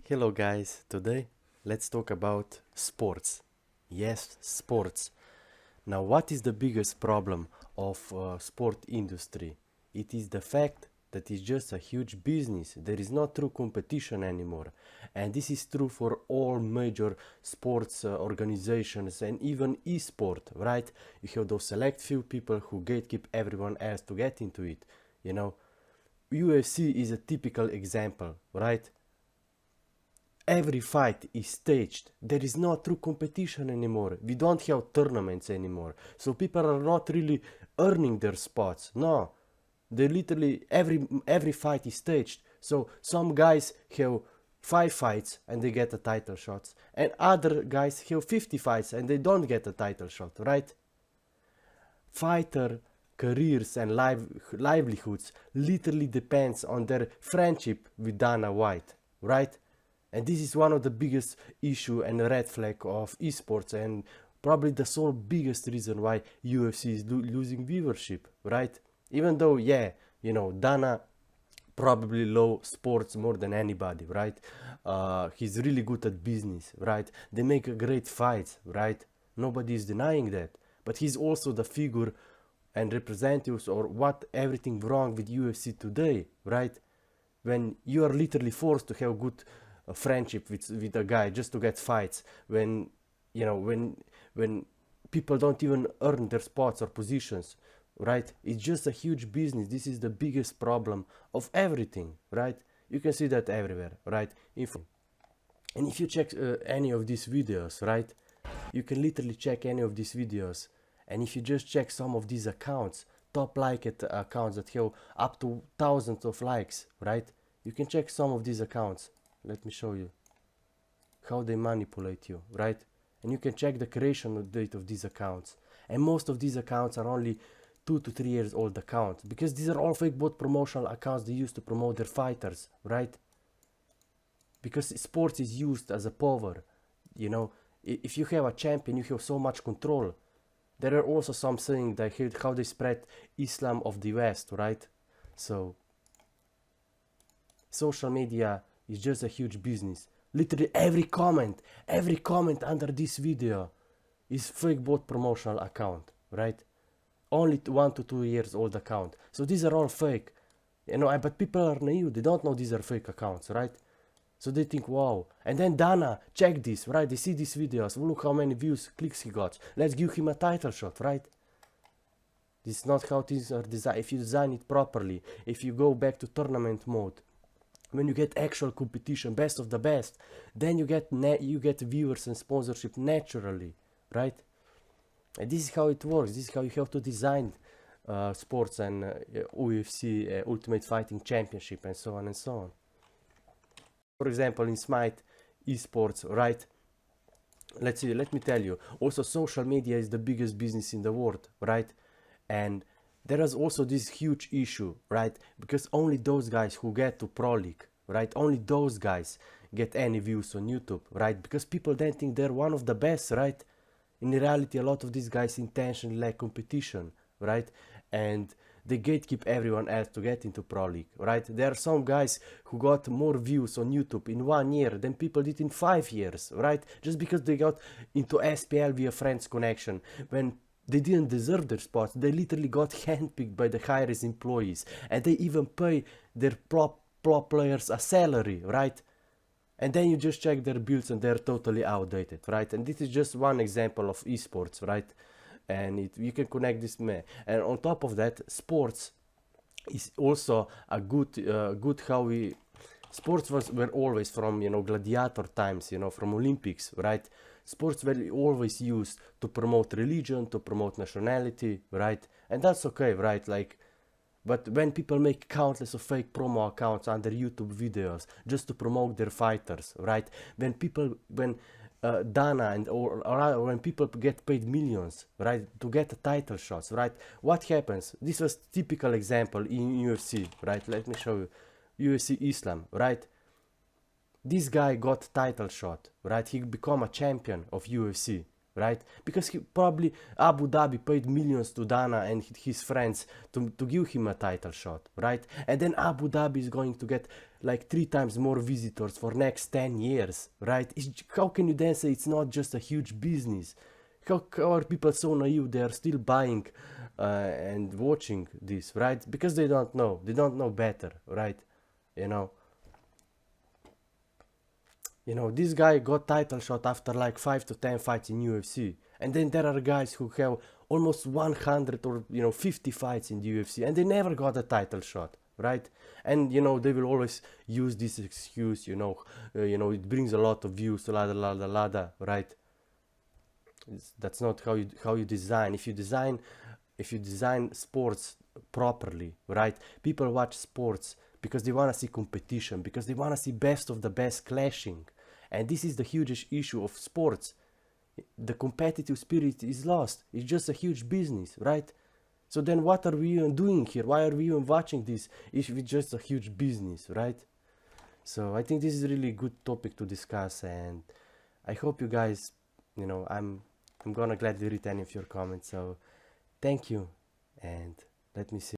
Hello guys, today let's talk about sports. Yes, sports. Now what is the biggest problem of sport industry? It is the fact that it's just a huge business. There is no true competition anymore. And this is true for all major sports organizations and even esport, right? You have those select few people who gatekeep everyone else to get into it. You know, UFC is a typical example, right? Every fight is staged. There is no true competition anymore. We don't have tournaments anymore. So people are not really earning their spots. No. They literally every fight is staged. So some guys have 5 fights and they get a title shots, and other guys have 50 fights and they don't get a title shot, right? Fighter careers and livelihoods literally depends on their friendship with Dana White, right? And this is one of the biggest issue and red flag of esports, and probably the sole biggest reason why UFC is losing viewership, right? Even though, yeah, you know, Dana probably love sports more than anybody, right? He's really good at business, right? They make great fights, right? Nobody is denying that. But he's also the figure and representatives or what everything wrong with UFC today, right? When you are literally forced to have good friendship with a guy just to get fights, when you know when people don't even earn their spots or positions, right? It's just a huge business. This is the biggest problem of everything, right? You can see that everywhere, right? And if you check any of these videos, right, you can literally check any of these videos, and if you just check some of these accounts, top liked accounts that have up to thousands of likes, right, you can check some of these accounts. Let me show you how they manipulate you, right? And you can check the creation date of these accounts, and most of these accounts are only 2 to 3 years old accounts, because these are all fake bot promotional accounts they use to promote their fighters, right? Because sports is used as a power, you know. If you have a champion, you have so much control. There are also some saying that how they spread Islam of the West, right? So social media is just a huge business. Literally every comment under this video is fake bot promotional account, right? Only 1 to 2 years old account. So these are all fake, you know. But people are naive. They don't know these are fake accounts, right? So they think, wow. And then Dana, check this, right? They see these videos. Look how many views, clicks he got. Let's give him a title shot, right? This is not how things are designed. If you design it properly, if you go back to tournament mode, when you get actual competition, best of the best, then you get viewers and sponsorship naturally, right? And this is how it works. This is how you have to design sports and UFC, Ultimate Fighting Championship, and so on and so on. For example, in Smite esports, right? Let's see, let me tell you. Also, social media is the biggest business in the world, right? And there is also this huge issue, right? Because only those guys who get to Pro League, right? Only those guys get any views on YouTube, right? Because people then think they're one of the best, right? In reality, a lot of these guys intentionally lack competition, right? And they gatekeep everyone else to get into Pro League, right? There are some guys who got more views on YouTube in 1 year than people did in 5 years, right? Just because they got into SPL via friends connection, when they didn't deserve their spots. They literally got handpicked by the highest employees, and they even pay their pro players a salary, right? And then you just check their builds and they're totally outdated, right? And this is just one example of esports, right? And you can connect this, and on top of that, sports is also a good how we sports were always from, you know, gladiator times, you know, from Olympics, right? Sports were always used to promote religion, to promote nationality, right? And that's okay, right? Like, but when people make countless of fake promo accounts under YouTube videos just to promote their fighters, right? When Dana and or when people get paid millions, right, to get the title shots, right? What happens? This was typical example in UFC, right? Let me show you. UFC Islam, right? This guy got title shot, right? He become a champion of UFC, right? Because he probably Abu Dhabi paid millions to Dana and his friends to give him a title shot, right? And then Abu Dhabi is going to get like 3 times more visitors for next 10 years, right? How can you then say it's not just a huge business? How are people so naive they are still buying and watching this, right? Because they don't know better, right? You know, this guy got title shot after like 5 to 10 fights in UFC, and then there are guys who have almost 100 or 50 fights in the UFC and they never got a title shot, right? And they will always use this excuse, it brings a lot of views, la, right? That's not how you design. If you design sports properly, right? People watch sports because they want to see competition, because they want to see best of the best clashing. And this is the hugest issue of sports. The competitive spirit is lost. It's just a huge business, right? So then what are we even doing here? Why are we even watching this if it's just a huge business, right? So I think this is a really good topic to discuss, and I hope you guys, I'm gonna gladly read any of your comments. So thank you, and let me see.